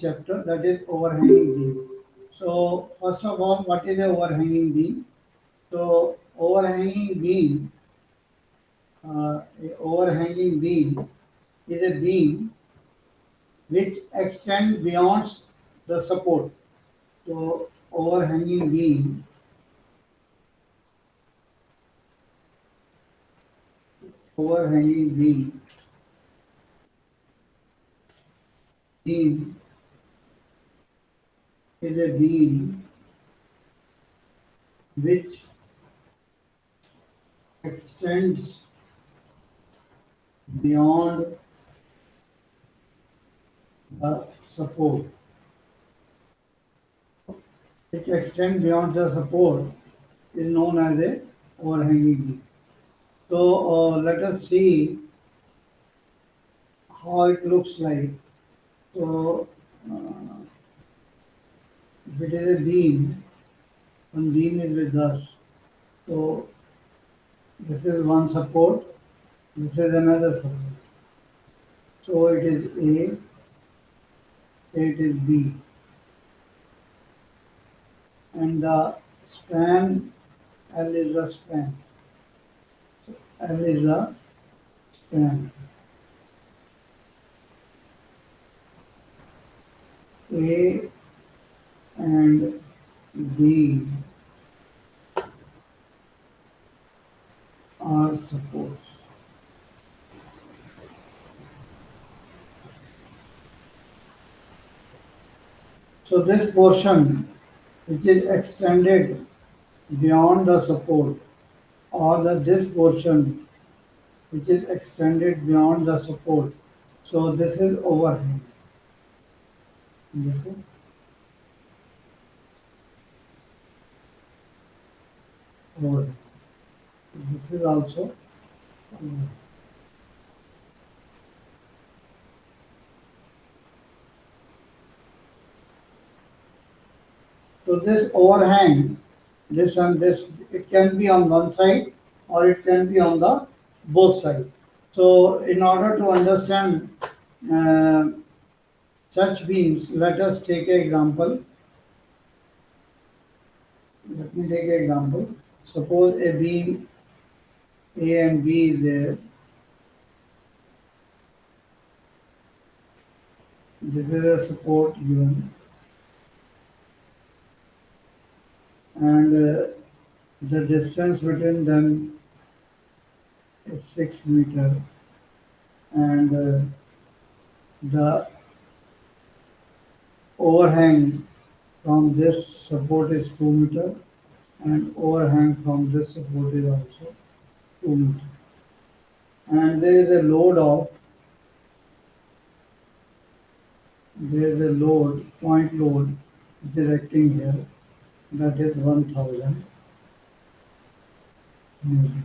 chapter, that is overhanging beam. So first of all, what is the overhanging beam? So overhanging beam, a overhanging beam is a beam which extends beyond the support. So overhanging beam is a beam which extends beyond the support. Which extends beyond the support is known as a overhanging beam. So let us see how it looks like. So if it is a beam, one beam is with us. So this is one support, this is another support. So it is A, it is B, and the span L is the span. L is the span. A and B are supports. So this portion which is extended beyond the support, or this portion which is extended beyond the support. So this is overhang. This is overhang. This is also overhang. So this overhang, this and this, it can be on one side or it can be on the both sides. So in order to understand uh, such beams, let us take an example. Let me take an example. Suppose a beam A and B is there. This is a support given, and the distance between them is 6 meter, and the overhang from this support is 2 meter, and overhang from this support is also 2 meter. And there is a load, point load, which is acting here, that is 1000 Newton.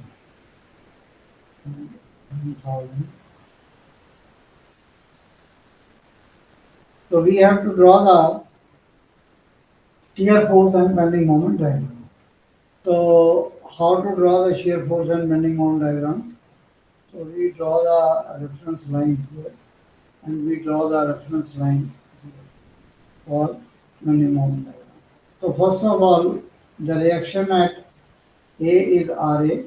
1000. So we have to draw the shear force and bending moment diagram. So how to draw the shear force and bending moment diagram? So we draw the reference line here, and we draw the reference line for bending moment diagram. So first of all, the reaction at A is RA.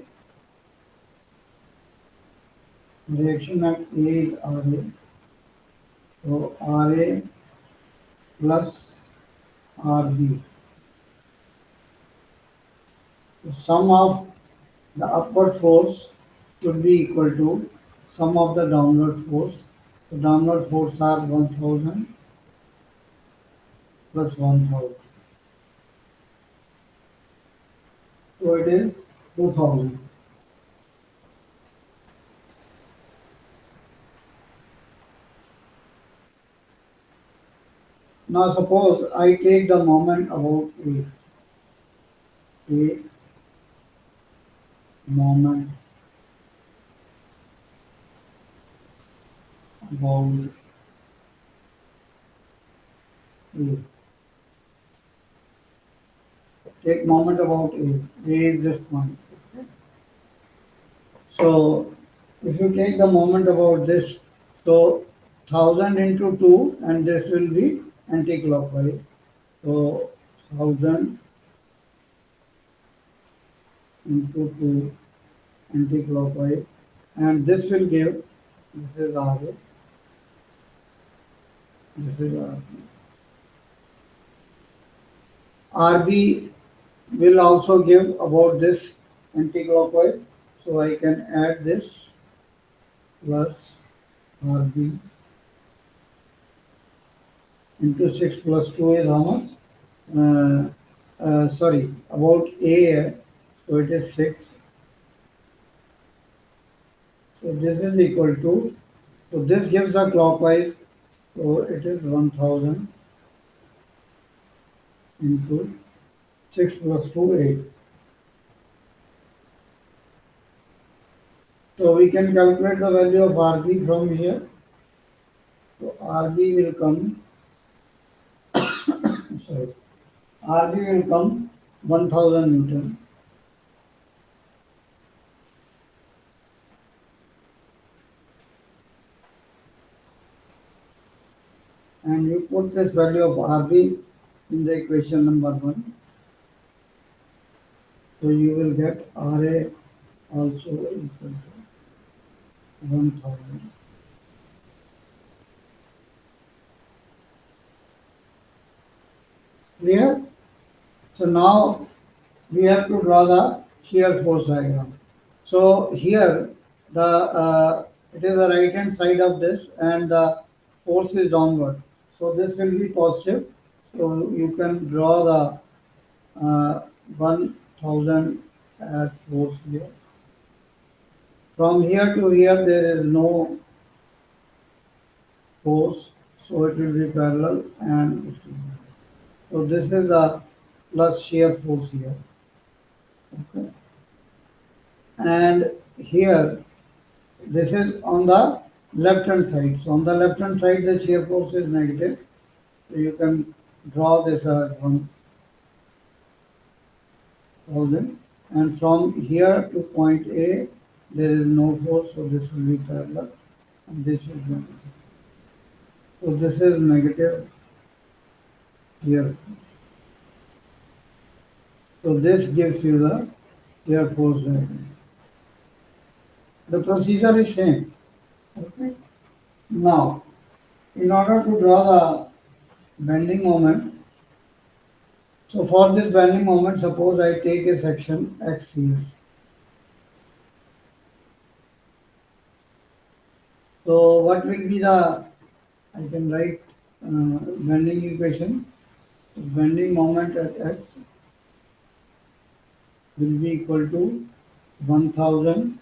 Reaction at A is RA. So RA plus RB. The sum of the upward force should be equal to sum of the downward force. The downward force are 1000 plus 1000. So it is 2000. Now suppose I take the moment about A. A moment about A. Take moment about A. A is this point. So if you take the moment about this, so 1000 into 2, and this will be anti-clockwise. So 1000 into 2 anti-clockwise, and this will give, this is RA, this is RB. RB will also give about this anti-clockwise, so I can add this plus RB into 6 plus 2 is how much? Sorry, about A, so it is 6. So this is equal to, so this gives a clockwise, so it is 1000 into 6 plus 2, 8. So we can calculate the value of RB from here. So RB will come, sorry, RB will come 1000 Newton. And you put this value of RB in the equation number 1. So you will get RA also equal to 1000. Clear? So now we have to draw the shear force diagram. So here the it is the right hand side of this and the force is downward. So this will be positive. So you can draw the 1000 as force here. From here to here there is no force, so it will be parallel and so this is the plus shear force here. Okay. And here this is on the left hand side. So on the left hand side the shear force is negative. So you can draw this as 1000, and from here to point A there is no force, so this will be parallel and this is negative. So this is negative here. So this gives you the shear force diagram. The procedure is same. Okay. Now, in order to draw the bending moment, so for this bending moment, suppose I take a section X here. So what will be the, I can write bending equation. Bending moment at X will be equal to 1000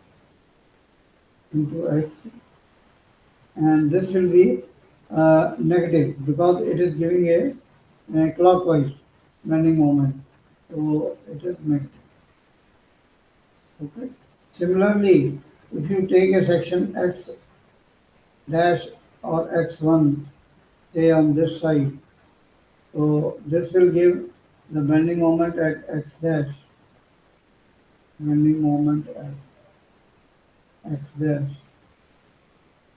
into X, and this will be negative because it is giving a clockwise bending moment, so it is negative. Okay. Similarly, if you take a section X dash or X1, say on this side, so this will give the bending moment at X dash, bending moment at X dash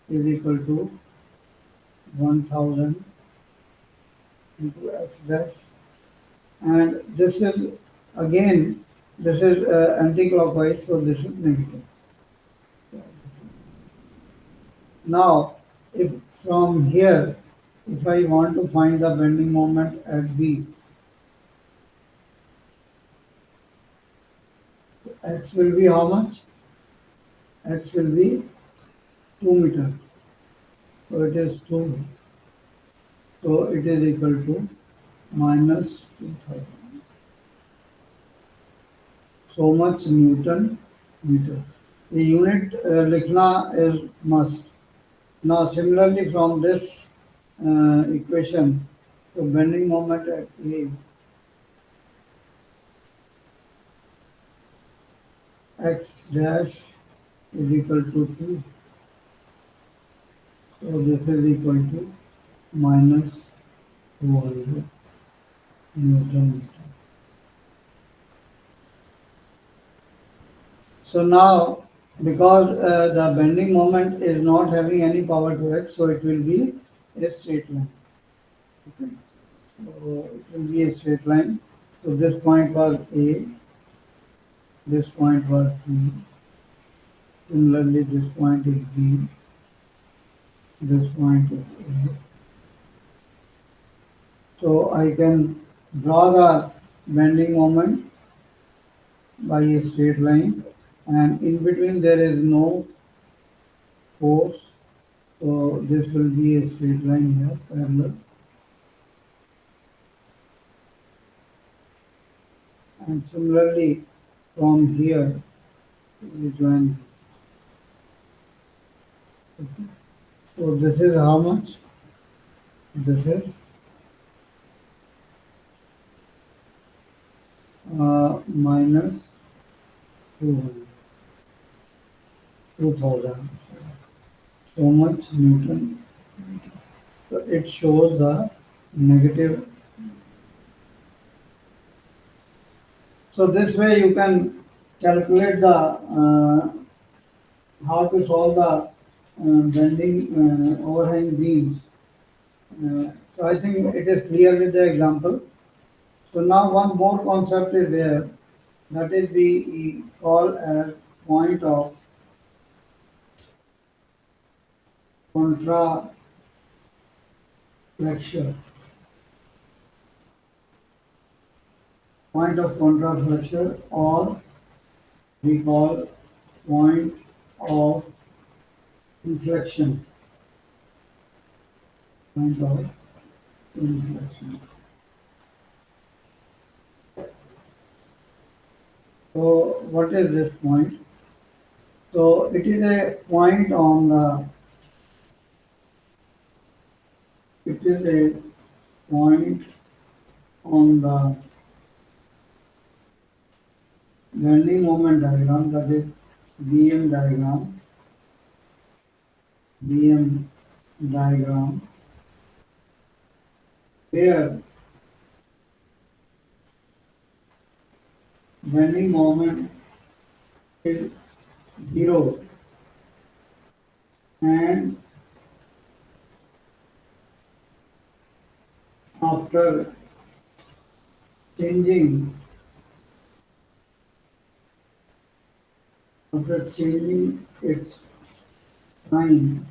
is equal to 1000 into X dash, and this is again, this is anti-clockwise, so this is negative. Now, if from here, if I want to find the bending moment at B, X will be how much? X will be 2 meter. So it is 2. So it is equal to minus 2000. So much Newton meter. The unit likhna is must. Now similarly from this equation, so bending moment at A, X dash is equal to 2. So this is equal to minus 200 Newton meter. So now, because the bending moment is not having any power to X, so it will be a straight line. Okay. So it will be a straight line. So this point was A, this point was B. Similarly, this point is B, this point is A. So I can draw the bending moment by a straight line, and in between there is no force. So this will be a straight line here, parallel. And similarly, from here, we join this. Okay. So this is how much? This is minus 200, 2000. So much Newton. So it shows the negative. So this way you can calculate the how to solve the bending overhang beams. So I think it is clear with the example. So now one more concept is there, that is we call as point of contraflexion. Point of contraflexion, or we call point of inflection. Point of inflection. So what is this point? So it is a point on the, it is a point on the bending moment diagram, that is BM diagram, BM diagram, where bending moment is zero, and after changing its sign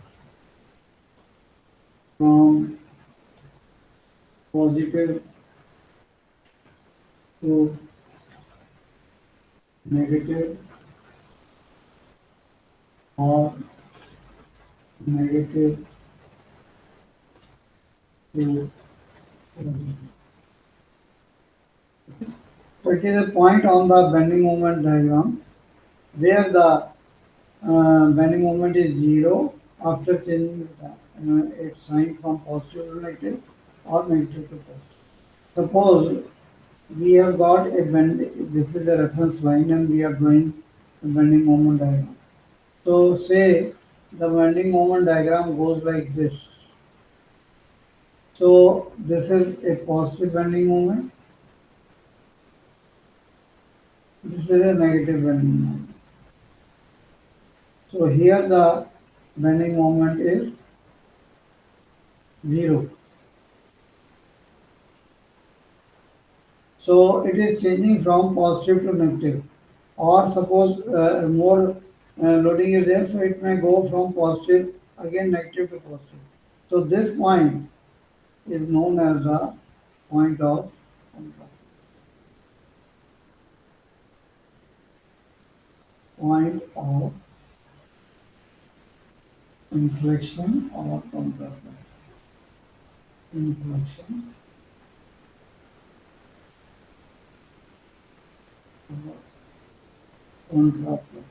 from positive to negative, or negative to positive. So it is a point on the bending moment diagram where the bending moment is zero after changing its sign from positive to negative or negative to positive. Suppose we have got a bend, this is a reference line and we are drawing a bending moment diagram. So say the bending moment diagram goes like this. So this is a positive bending moment, this is a negative bending moment. So here the bending moment is zero. So it is changing from positive to negative. Or suppose more loading is there, so it may go from positive again negative to positive. So this point is known as the point of point of inflection or contraflexion. Inflection or contraflexion.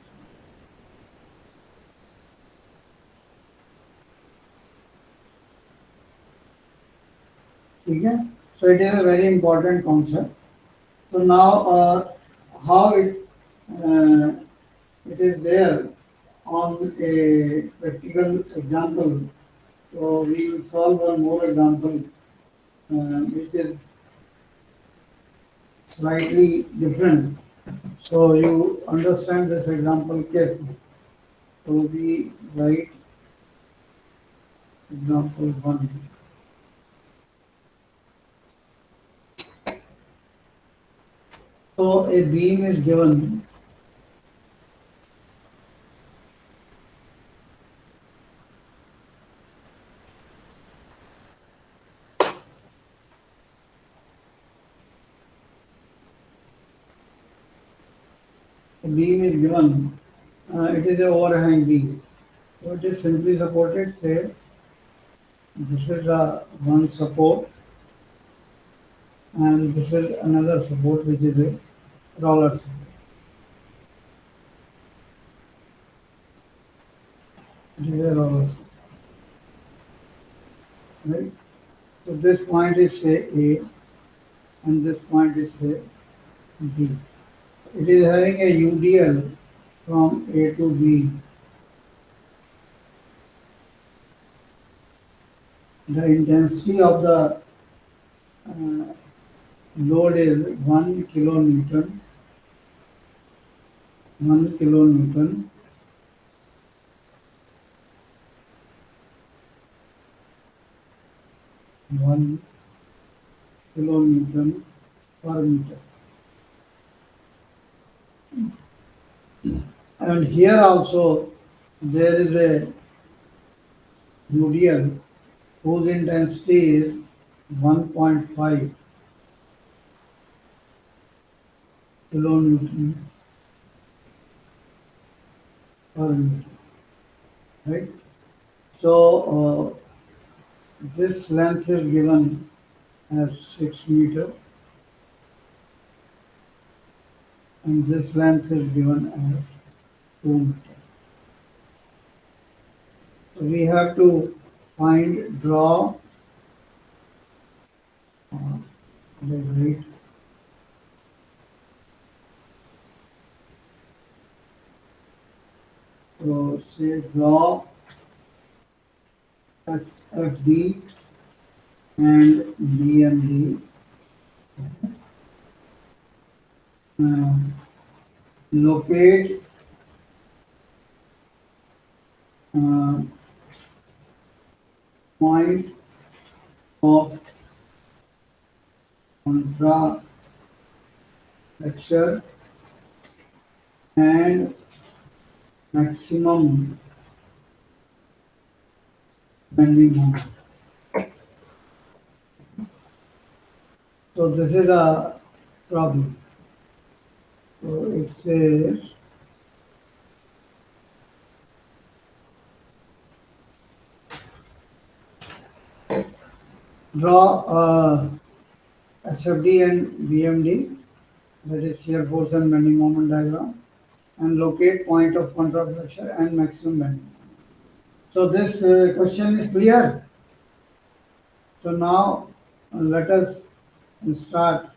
ठीक है? So it is a very important concept. So now how it is there on a practical example. So we will solve one more example which is slightly different. So you understand this example carefully. So we write example 1. So a beam is given. A beam is given. It is a overhang beam. So it is simply supported. Say this is a one support, and this is another support, which is a roller support. It is a roller support, right? So this point is say A, and this point is say B. It is having a UDL from A to B. The intensity of the load is 1 kilonewton, 1 kilonewton 1 kilonewton per meter. And here also there is a UDL whose intensity is 1.5 kilonewton per meter, right? So this length is given as 6 meter, and this length is given as 2 meter. So we have to draw the height. So say draw SFD and BMD. Uh, locate point of contracture and maximum bending moment. So this is a problem. So it says draw SFD and BMD, that is shear force and bending moment diagram, and locate point of contracture and maximum bending. So this question is clear. So now let us start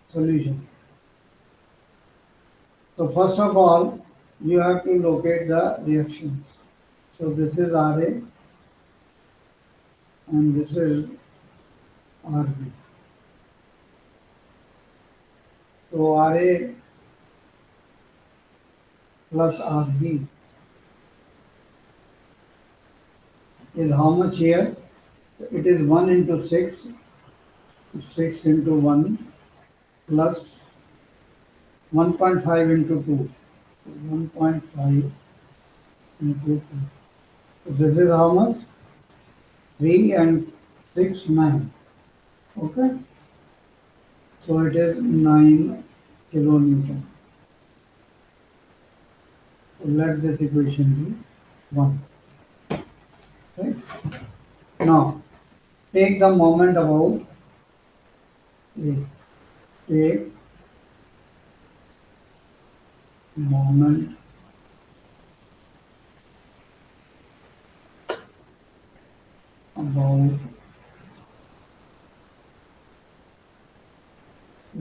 solution. So first of all, you have to locate the reactions. So this is RA and this is RB. So RA plus RB is how much here? It is 1 into 6, 6 into 1 plus 1.5 into 2. 1.5 into 2. So this is how much? 3 and 6, 9. Okay. So it is 9 kilonewton. So let this equation be 1. Right? Now, take the moment about A. Take moment about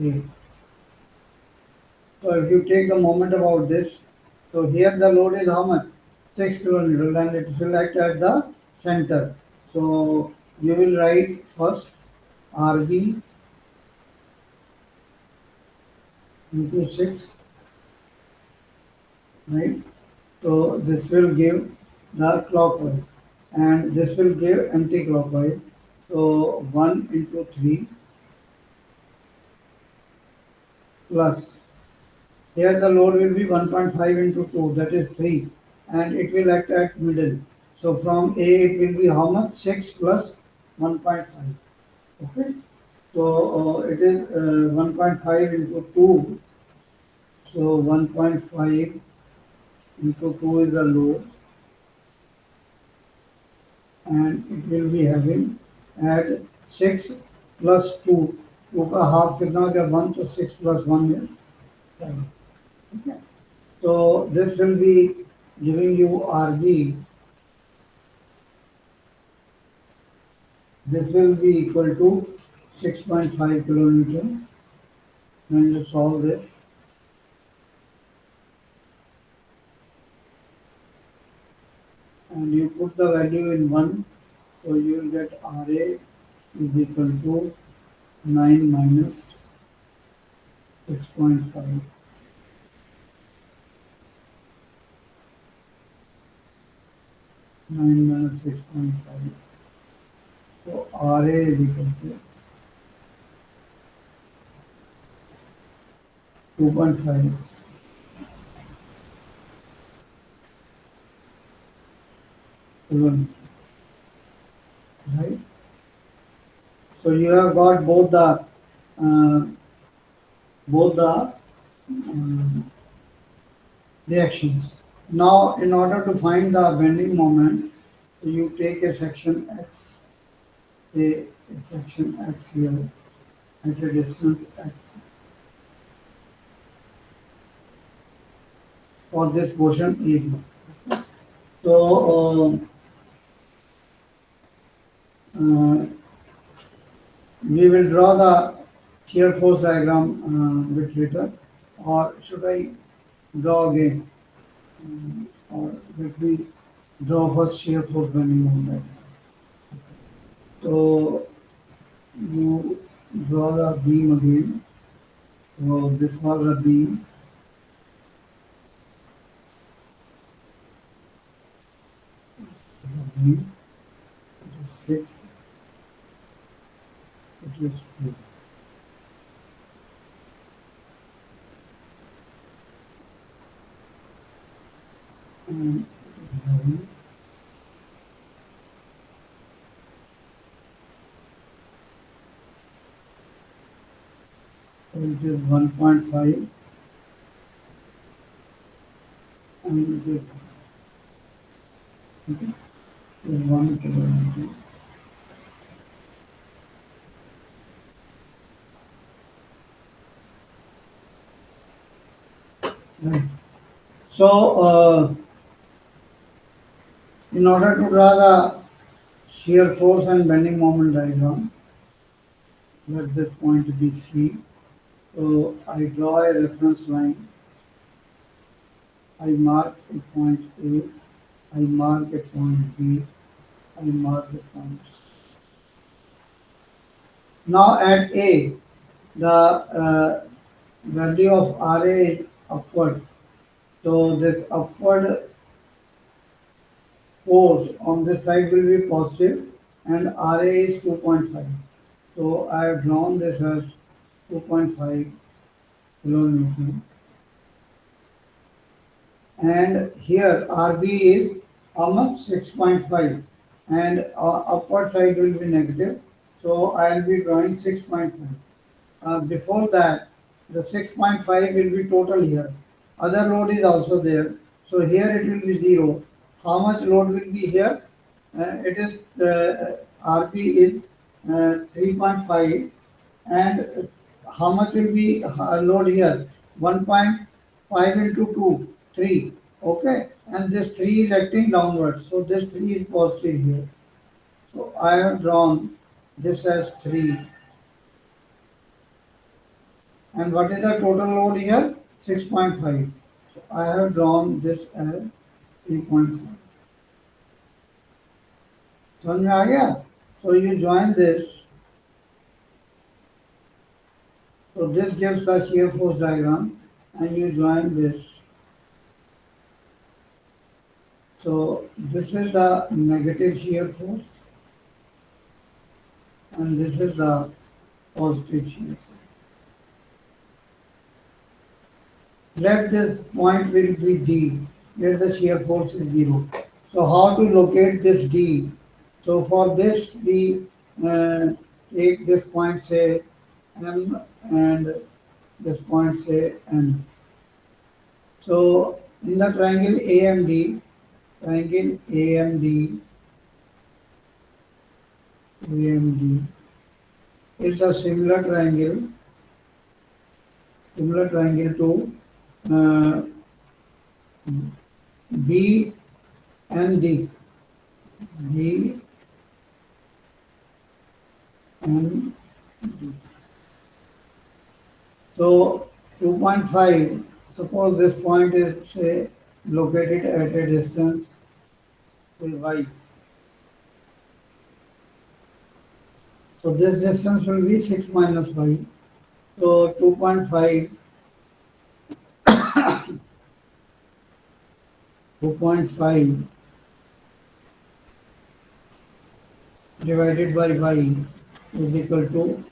A. So if you take the moment about this, so here the load is how much? 6 kilonewton, and it will act at the center. So you will write first RB into 6, right? So this will give the clockwise, and this will give anti-clockwise. So 1 into 3 plus Here the load will be 1.5 into 2, that is 3, and it will act at middle. So from A it will be how much? 6 plus 1.5. Okay. So it is 1.5 into 2. So 1.5 into 2 is the load, and it will be having at 6 plus 2. 2 का half कितना हो गया? 1, तो 6 plus 1 is 7. Okay. So this will be giving you RB. This will be equal to 6.5 kilonewton. When you solve this, and you put the value in 1, so you will get RA is equal to 9 minus 6.5. 9 minus 6.5. So RA is equal to 2.5. Right? So you have got uh, both the reactions. Now, in order to find the bending moment, you take a section X, a section X here at a distance X for this portion AB. So we will draw the shear force diagram bit later, or should I draw again? Or let me draw first shear force bending moment. So you draw the beam again. So this was a beam. Beam. It is 6. It is 2. And it is 1.5, and it is okay. It is 1 kilometer. Right. So in order to draw the shear force and bending moment diagram, let this point be C. So I draw a reference line. I mark a point A. I mark a point B. I mark a point C. Now at A, the value of RA is upward. So this upward force on this side will be positive, and RA is 2.5. So I have drawn this as 2.5 kilonewton. And here RB is how much? 6.5, and upward side will be negative. So I will be drawing 6.5. Before that, the 6.5 will be total here. Other load is also there. So here it will be 0. How much load will be here? It is RP is 3.5, and how much will be load here? 1.5 into 2, 3. Okay, and this 3 is acting downward. So this 3 is positive here. So I have drawn this as 3. And what is the total load here? 6.5. So I have drawn this as 3.5. समझ में आ गया? So you join this. So this gives the shear force diagram, and you join this. So this is the negative shear force, and this is the positive shear force. let this point will be D, where the shear force is 0. So how to locate this D? So for this we uh, take this point say M and this point say N. So in the triangle AMD is a similar triangle to uh, B and D. B and so 2.5, suppose this point is say located at a distance say y. So this distance will be 6 minus y. So 2.5 divided by y is equal to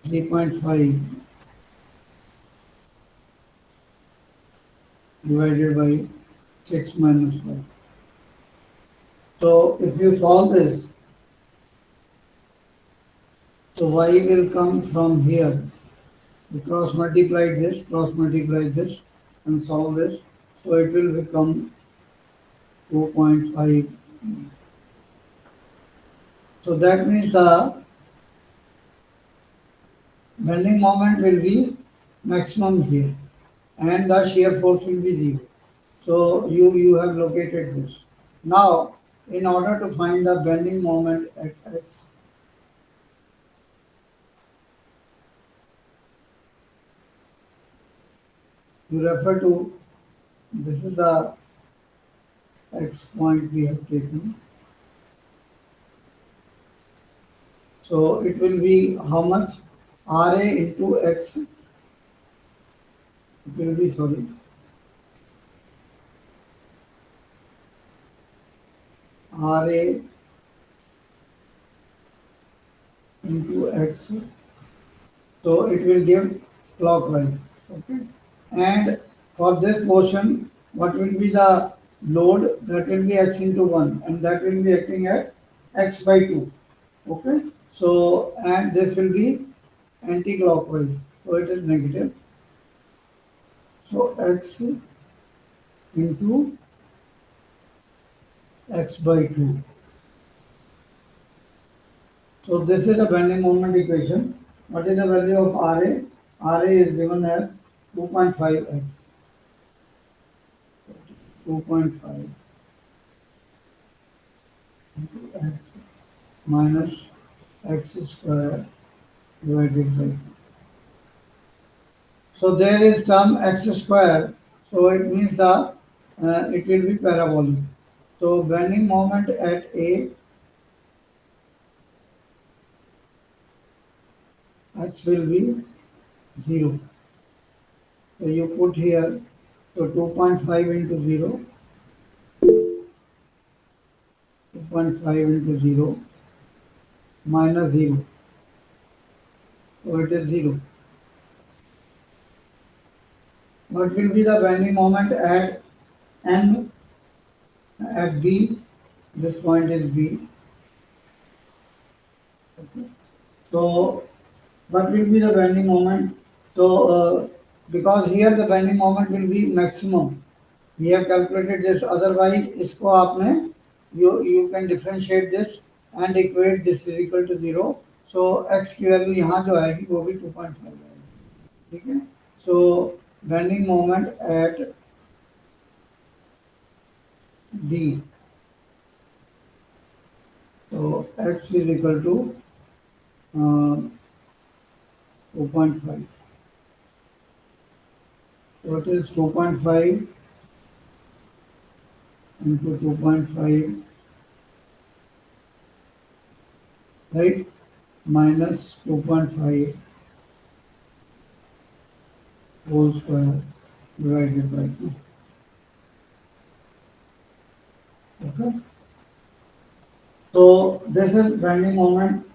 3.5 divided by 6 minus y. So if you solve this, so y will come from here. We cross multiply this, and solve this. So it will become 2.5. So that means the bending moment will be maximum here, and the shear force will be 0. So you have located this. Now, in order to find the bending moment at x, you refer to this is the x point we have taken. So it will be how much? RA into x. It will be RA into x. So it will give clockwise. Okay. And for this motion, what will be the load? That will be x into 1, and that will be acting at x by 2. Okay. So, and this will be anti-clockwise. So it is negative. So x into x by 2. So this is the bending moment equation. What is the value of RA? RA is given as 2.5x. 2.5 into x minus x square divided by 2. So there is term x square. So it means it will be parabolic. So bending moment at A, x will be 0. So you put here, so 2.5 into 0, 2.5 into 0 minus 0. So it is 0. What will be the bending moment at N, at B? This point is B. Okay. So what will be the bending moment? So because here the bending moment will be maximum. We have calculated this. Otherwise, इसको आपने you can differentiate this and equate this is equal to 0. So x की value यहाँ जो आएगी वो भी 2.5 आएगी. ठीक है. So bending moment at D. So x is equal to 2.5. So it is 2.5 into 2.5, right, minus 2.5 whole square divided by 2. Okay. So this is bending moment.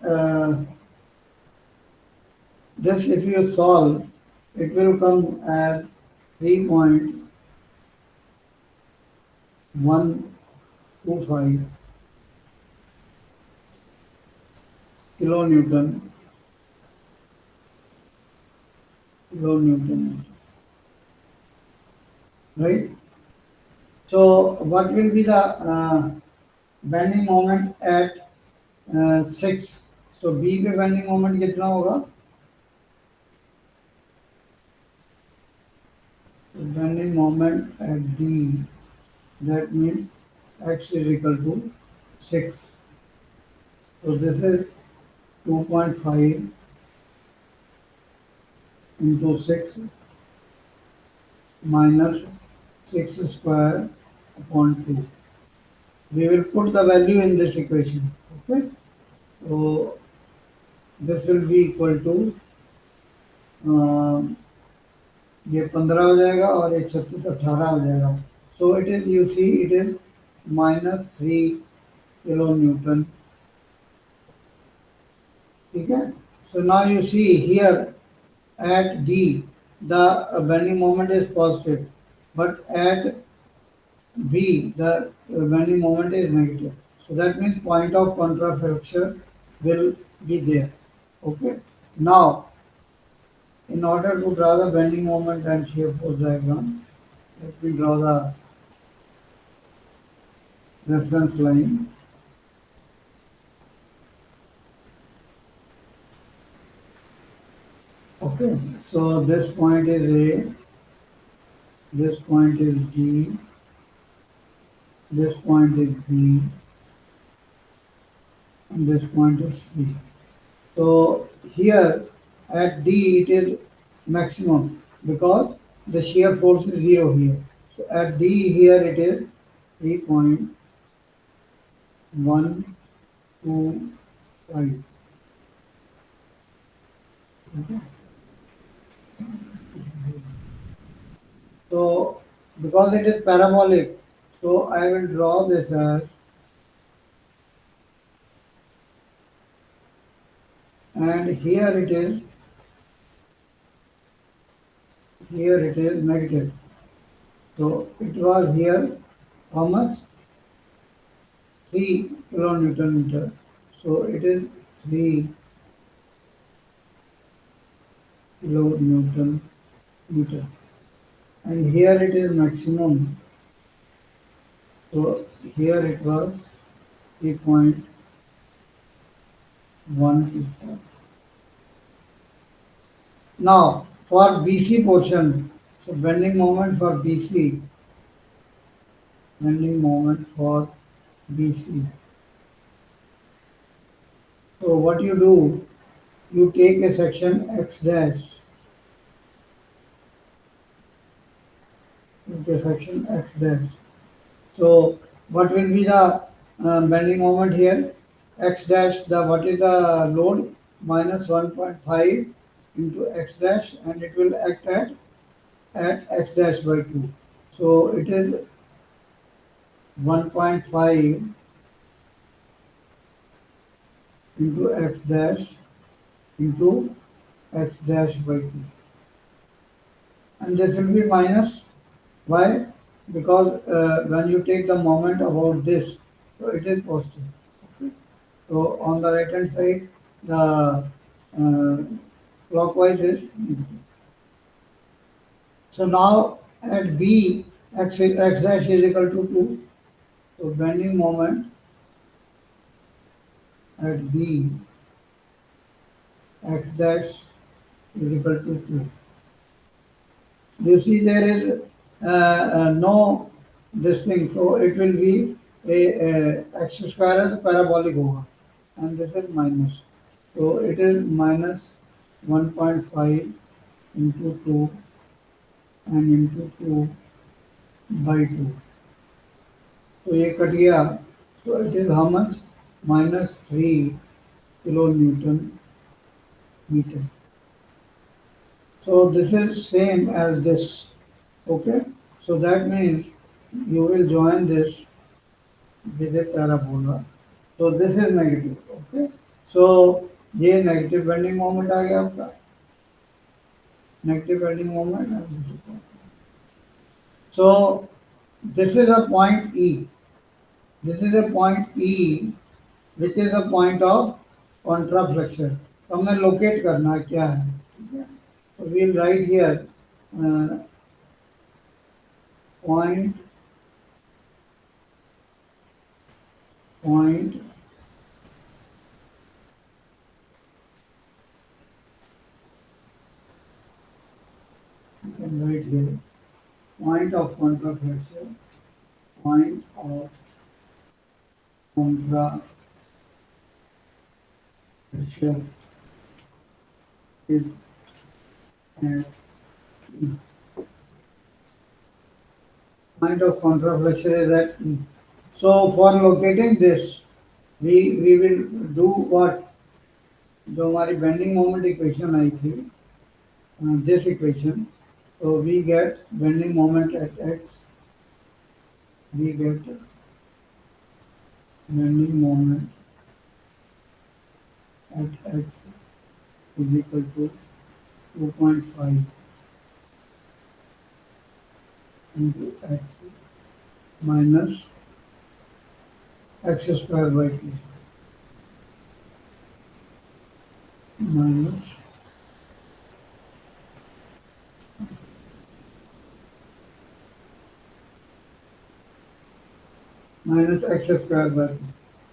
This if you solve, it will come as 3.125 kilonewton right? So what will be the bending moment at 6? So B पे bending moment कितना होगा? So bending moment at D, that means x is equal to 6. So this is 2.5 into 6 minus 6 square upon 2. We will put the value in this equation. Okay. So this will be equal to ये 15 हो जाएगा और एक 36 18 हो जाएगा. So it is, you see, it is minus 3 kilonewton. ठीक है. So now you see here at D the bending moment is positive, but at B the bending moment is negative. So that means point of contrafraction will be there. Okay. Now, in order to draw the bending moment and shear force diagram, let me draw the reference line. Okay, so this point is A, this point is D, this point is B, and this point is C. So here at D it is maximum because the shear force is 0 here. So at D here it is 3.125. Okay. So because it is parabolic, so I will draw this as, and here it is negative. So it was here how much? 3 kilonewton meter. So it is 3 kilonewton meter. And here it is maximum. So here it was 3.125. Now for BC portion, so bending moment for BC, bending moment for BC. So what you do, you take a section X dash, into section X dash. So what will be the bending moment here? X dash, the what is the load? Minus 1.5 into X dash, and it will act at X dash by 2. So it is 1.5 into X dash into X dash by 2. And this will be minus. Why? Because when you take the moment about this, so it is positive. Okay. So on the right hand side, the clockwise is negative. So now at B, x dash is equal to 2. So bending moment at B, x dash is equal to 2. You see there is no this thing, so it will be a x square as parabolic होगा, and this is minus. So it is minus 1.5 into 2 and into 2 by 2. So ये cut गया. So it is how much? Minus 3 kilonewton meter. So this is same as this. Okay. So that means you will join this with a parabola. So this is negative. Okay. So ये negative bending moment आ गया आपका. Negative bending moment and this is So this is a point E. This is a point E, which is a point of contraflexure. तो हमें locate करना है क्या है, ठीक है? So we'll write here point point you can write here point of contraflexure, point of contraflexure is at E. Point of contraflexure is at E. So for locating this, we will do what? जो हमारी bending moment equation आई थी, this equation, so we get bending moment at x, we get bending moment at x is equal to 2.5 into x minus x square by 2 minus x square by 2.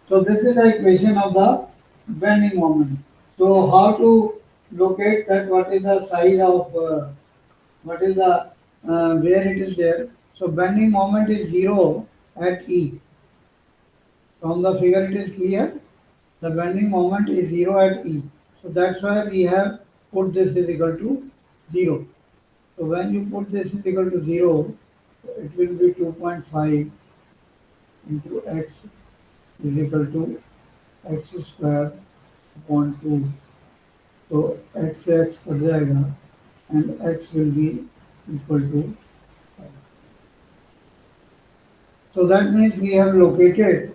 So this is the equation of the bending moment. So how to locate that? What is the size of what is the where it is there? So bending moment is 0 at E. From the figure it is clear. The bending moment is 0 at E. So that's why we have put this is equal to 0. So when you put this is equal to 0, it will be 2.5 into x is equal to x square upon 2. So x से x cut जाएगा and x will be equal to 5. So that means we have located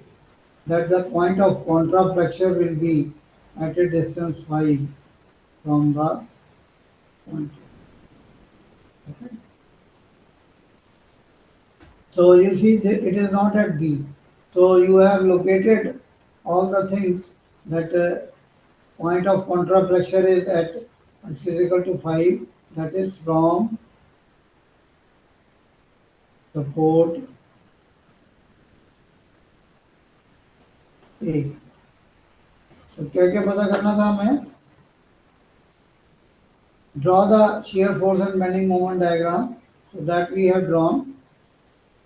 that the point of contraflexure will be at a distance 5 from the point. Okay. So you see it is not at B. So you have located all the things that point of contraflexure is at x is equal to 5, that is from support A. So क्या क्या पता करना था हमें? Draw the shear force and bending moment diagram. So that we have drawn.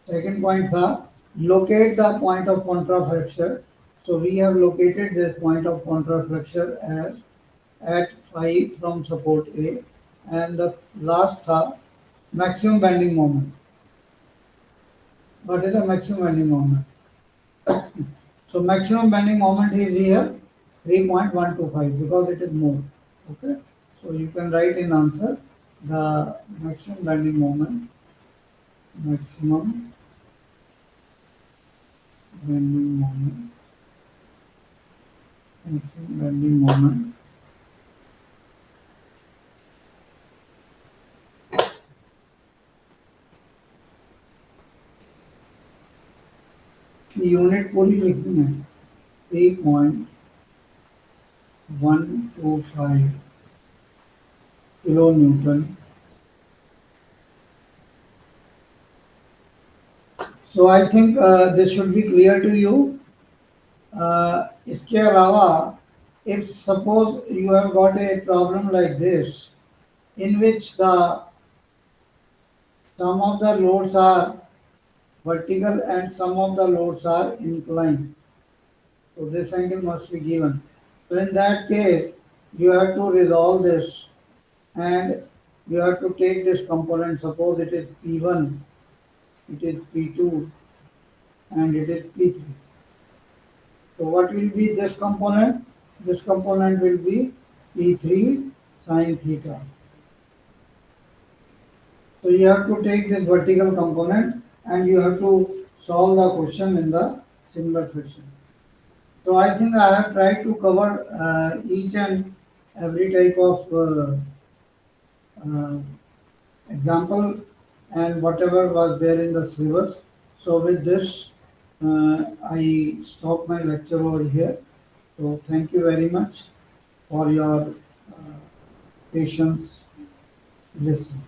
Second point था locate the point of contraflexure. So we have located this point of contraflexure as at 5 from support A, and the last था maximum bending moment. What is the maximum bending moment? So maximum bending moment is here 3.125 because it is more. Okay. So you can write in answer the maximum bending moment. Maximum bending moment. Maximum bending moment. Unit पूरी लिखनी है 3.125 kilo Newton. So I think this should be clear to you. इसके अलावा if suppose you have got a problem like this in which the some of the loads are vertical and some of the loads are inclined, so this angle must be given. So in that case you have to resolve this and you have to take this component. Suppose it is P1, it is P2 and it is P3. So what will be this component? This component will be P3 sine theta. So you have to take this vertical component and you have to solve the question in the similar fashion. So I think I have tried to cover each and every type of example and whatever was there in the syllabus. So with this, I stop my lecture over here. So thank you very much for your patience listening.